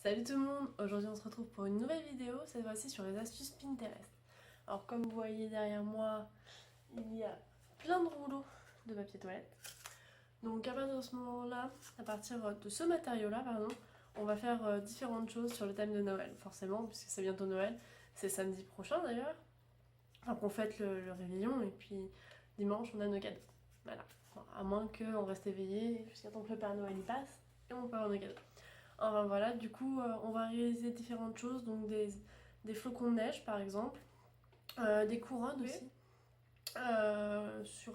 Salut tout le monde, aujourd'hui on se retrouve pour une nouvelle vidéo, cette fois-ci sur les astuces Pinterest. Alors comme vous voyez derrière moi, il y a plein de rouleaux de papier toilette. Donc à partir de ce moment-là, à partir de ce matériau-là, pardon, on va faire différentes choses sur le thème de Noël, forcément, puisque c'est bientôt Noël, c'est samedi prochain d'ailleurs. Donc on fête le réveillon et puis dimanche on a nos cadeaux. Voilà, bon, à moins qu'on reste éveillé jusqu'à temps que le Père Noël y passe et on peut avoir nos cadeaux. Enfin voilà, du coup, on va réaliser différentes choses, donc des flocons de neige par exemple, des couronnes aussi, sur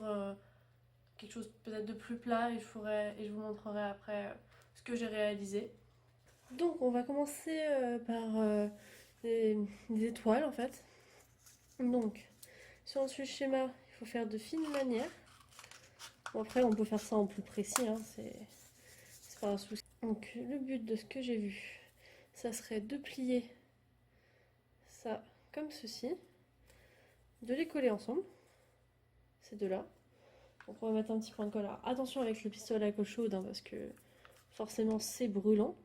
quelque chose peut-être de plus plat et je vous montrerai après ce que j'ai réalisé. Donc on va commencer par des étoiles en fait. Donc, si on suit le schéma, il faut faire de fines manières. Bon, après, on peut faire ça en plus précis, hein, c'est pas un souci. Donc, le but de ce que j'ai vu, ça serait de plier ça comme ceci, de les coller ensemble, ces deux-là. Donc, on va mettre un petit point de colle. Alors, attention avec le pistolet à colle chaude, hein, parce que forcément, c'est brûlant.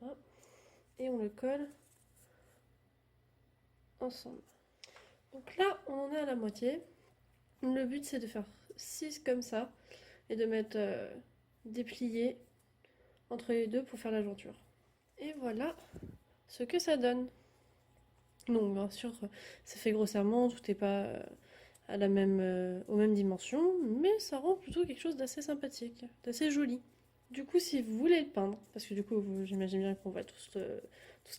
Voilà. Et on le colle ensemble. Donc là, on en est à la moitié. Le but, c'est de faire 6 comme ça et de mettre déplié entre les deux pour faire la jointure. Et voilà ce que ça donne. Donc bien sûr, c'est fait grossièrement, tout n'est pas à la même, aux mêmes dimensions, mais ça rend plutôt quelque chose d'assez sympathique, d'assez joli. Du coup, si vous voulez le peindre, parce que du coup, j'imagine bien qu'on va tous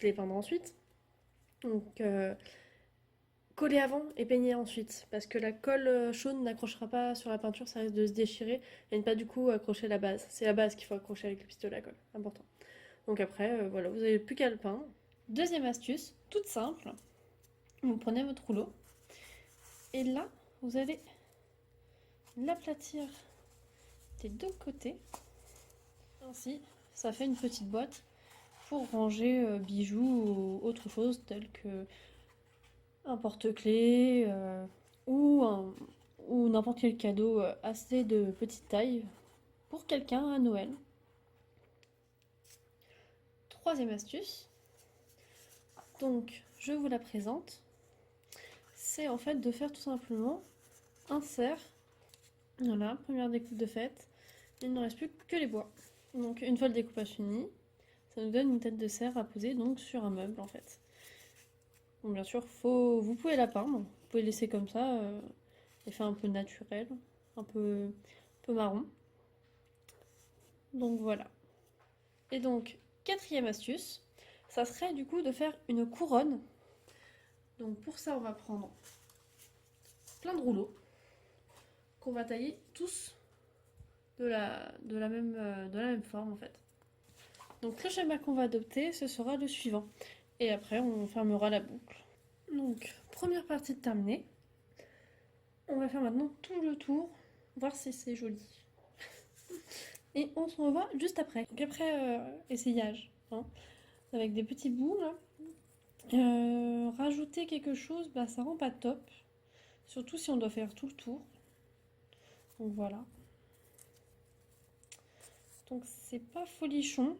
les peindre ensuite, donc collez avant et peignez ensuite, parce que la colle chaude n'accrochera pas sur la peinture, ça risque de se déchirer et ne pas du coup accrocher la base. C'est la base qu'il faut accrocher avec le pistolet à colle, important. Donc après, voilà, vous n'avez plus qu'à le peindre. Deuxième astuce, toute simple, vous prenez votre rouleau et là, vous allez l'aplatir des deux côtés. Ainsi, ça fait une petite boîte pour ranger bijoux ou autre chose tel que un porte-clés ou n'importe quel cadeau assez de petite taille pour quelqu'un à Noël. Troisième astuce, donc je vous la présente, c'est en fait de faire tout simplement un cerf. Voilà, première découpe de fête. Il ne reste plus que les bois. Donc une fois le découpage fini, ça nous donne une tête de cerf à poser donc sur un meuble en fait. Bon, bien sûr, vous pouvez la peindre, vous pouvez laisser comme ça, effet un peu naturel, un peu marron. Donc voilà. Et donc, quatrième astuce, ça serait du coup de faire une couronne. Donc pour ça, on va prendre plein de rouleaux qu'on va tailler tous de la même forme en fait. Donc le schéma qu'on va adopter, ce sera le suivant. Et après, on fermera la boucle. Donc, première partie terminée. On va faire maintenant tout le tour, voir si c'est joli. Et on se revoit juste après. Donc après essayage, hein, avec des petits bouts là. Rajouter quelque chose, bah ça rend pas top. Surtout si on doit faire tout le tour. Donc voilà. Donc c'est pas folichon.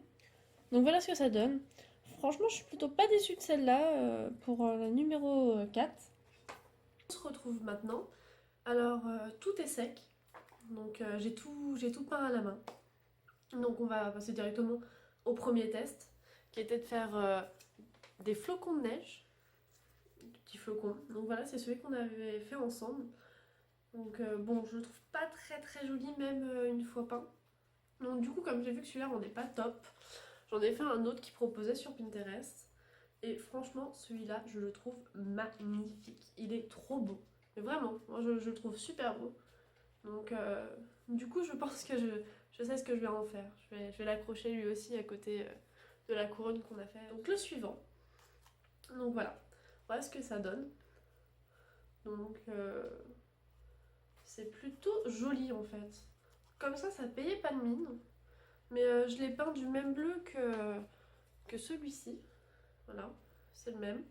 Donc voilà ce que ça donne. Franchement, je suis plutôt pas déçue de celle-là pour la numéro 4. On se retrouve maintenant. Alors tout est sec. Donc j'ai tout peint à la main. Donc on va passer directement au premier test, qui était de faire des flocons de neige. Des petits flocons. Donc voilà, c'est celui qu'on avait fait ensemble. Donc bon, je le trouve pas très joli, même une fois peint. Donc du coup, comme j'ai vu que celui-là rendait pas top, j'en ai fait un autre qui proposait sur Pinterest. Et franchement, celui-là, je le trouve magnifique. Il est trop beau. Mais vraiment, moi je le trouve super beau. Donc du coup, je pense que je sais ce que je vais en faire. Je vais l'accrocher lui aussi à côté de la couronne qu'on a fait. Donc le suivant. Donc voilà ce que ça donne. Donc c'est plutôt joli en fait. Comme ça payait pas de mine. Mais je l'ai peint du même bleu que celui-ci. Voilà, c'est le même.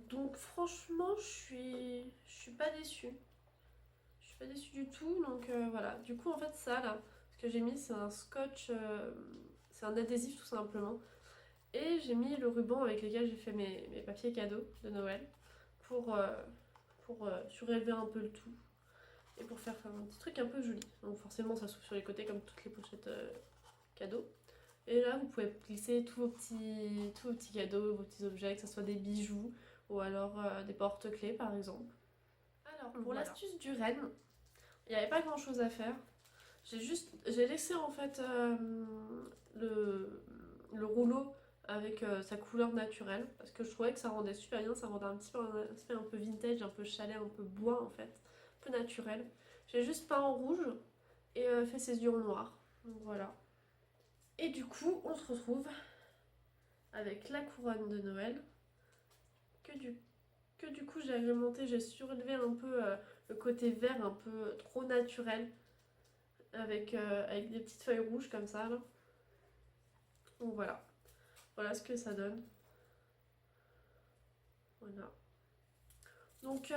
Donc franchement, je suis pas déçue. Je suis pas déçue du tout. Donc voilà. Du coup, en fait, ça là, parce que j'ai mis, c'est un scotch, c'est un adhésif tout simplement. Et j'ai mis le ruban avec lequel j'ai fait mes papiers cadeaux de Noël pour surélever un peu le tout et pour faire un petit truc un peu joli. Donc forcément ça s'ouvre sur les côtés comme toutes les pochettes cadeaux. Et là vous pouvez glisser tous vos petits cadeaux, vos petits objets, que ce soit des bijoux ou alors des porte-clés par exemple. Alors pour Voilà. l'astuce du renne, il n'y avait pas grand chose à faire. J'ai laissé en fait le rouleau avec sa couleur naturelle parce que je trouvais que ça rendait super bien, ça rendait un petit peu un aspect un peu vintage, un peu chalet, un peu bois en fait, un peu naturel. J'ai juste peint en rouge et fait ses yeux en noir. Donc voilà. Et du coup, on se retrouve avec la couronne de Noël que du coup j'ai agrémenté, j'ai surélevé un peu le côté vert un peu trop naturel avec des petites feuilles rouges comme ça là. Donc voilà. Voilà ce que ça donne. Voilà. Donc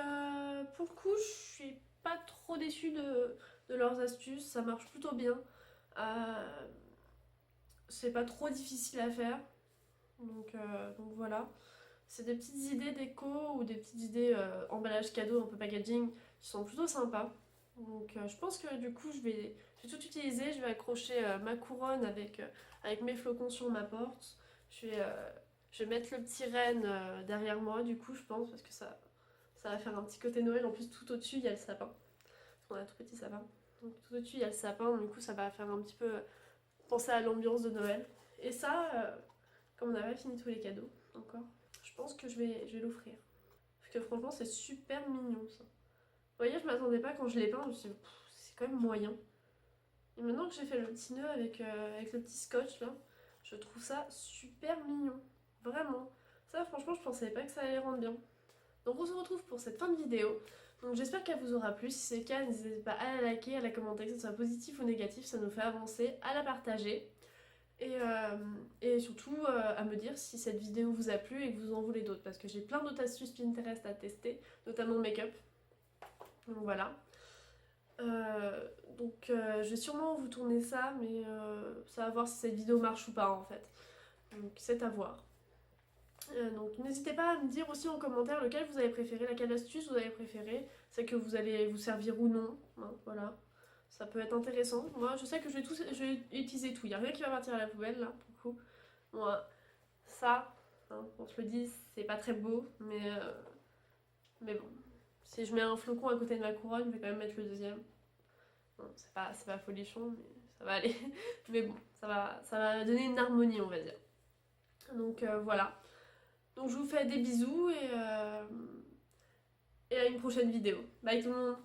pour le coup, je suis pas trop déçue de leurs astuces, ça marche plutôt bien. C'est pas trop difficile à faire. Donc voilà. C'est des petites idées déco ou des petites idées emballage cadeau, un peu packaging, qui sont plutôt sympas. Donc je pense que du coup je vais tout utiliser, je vais accrocher ma couronne avec mes flocons sur ma porte. Je vais mettre le petit renne derrière moi du coup je pense parce que ça va faire un petit côté Noël. En plus tout au-dessus il y a le sapin. Parce qu'on a un tout petit sapin. Donc tout au-dessus il y a le sapin, du coup ça va faire un petit peu penser à l'ambiance de Noël. Et ça, comme on n'a pas fini tous les cadeaux encore, je pense que je vais l'offrir. Parce que franchement c'est super mignon ça. Vous voyez, je m'attendais pas quand je l'ai peint, je me suis dit, c'est quand même moyen. Et maintenant que j'ai fait le petit nœud avec le petit scotch là, je trouve ça super mignon. Vraiment. Ça, franchement, je pensais pas que ça allait rendre bien. Donc on se retrouve pour cette fin de vidéo. Donc j'espère qu'elle vous aura plu. Si c'est le cas, n'hésitez pas à la liker, à la commenter, que ce soit positif ou négatif, ça nous fait avancer, à la partager. Et surtout à me dire si cette vidéo vous a plu et que vous en voulez d'autres. Parce que j'ai plein d'autres astuces Pinterest à tester, notamment le make-up. Donc voilà. Je vais sûrement vous tourner ça, mais ça va voir si cette vidéo marche ou pas en fait. Donc c'est à voir. Donc n'hésitez pas à me dire aussi en commentaire lequel vous avez préféré, laquelle astuce vous avez préféré, c'est que vous allez vous servir ou non, hein, voilà. Ça peut être intéressant. Moi je sais que je vais utiliser tout, il n'y a rien qui va partir à la poubelle là pour le coup. Moi ça, hein, on se le dit, c'est pas très beau, mais bon. Si je mets un flocon à côté de ma couronne, je vais quand même mettre le deuxième. Bon, c'est pas folichon, mais ça va aller. Mais bon, ça va donner une harmonie, on va dire. Donc voilà. Donc je vous fais des bisous et à une prochaine vidéo. Bye tout le monde!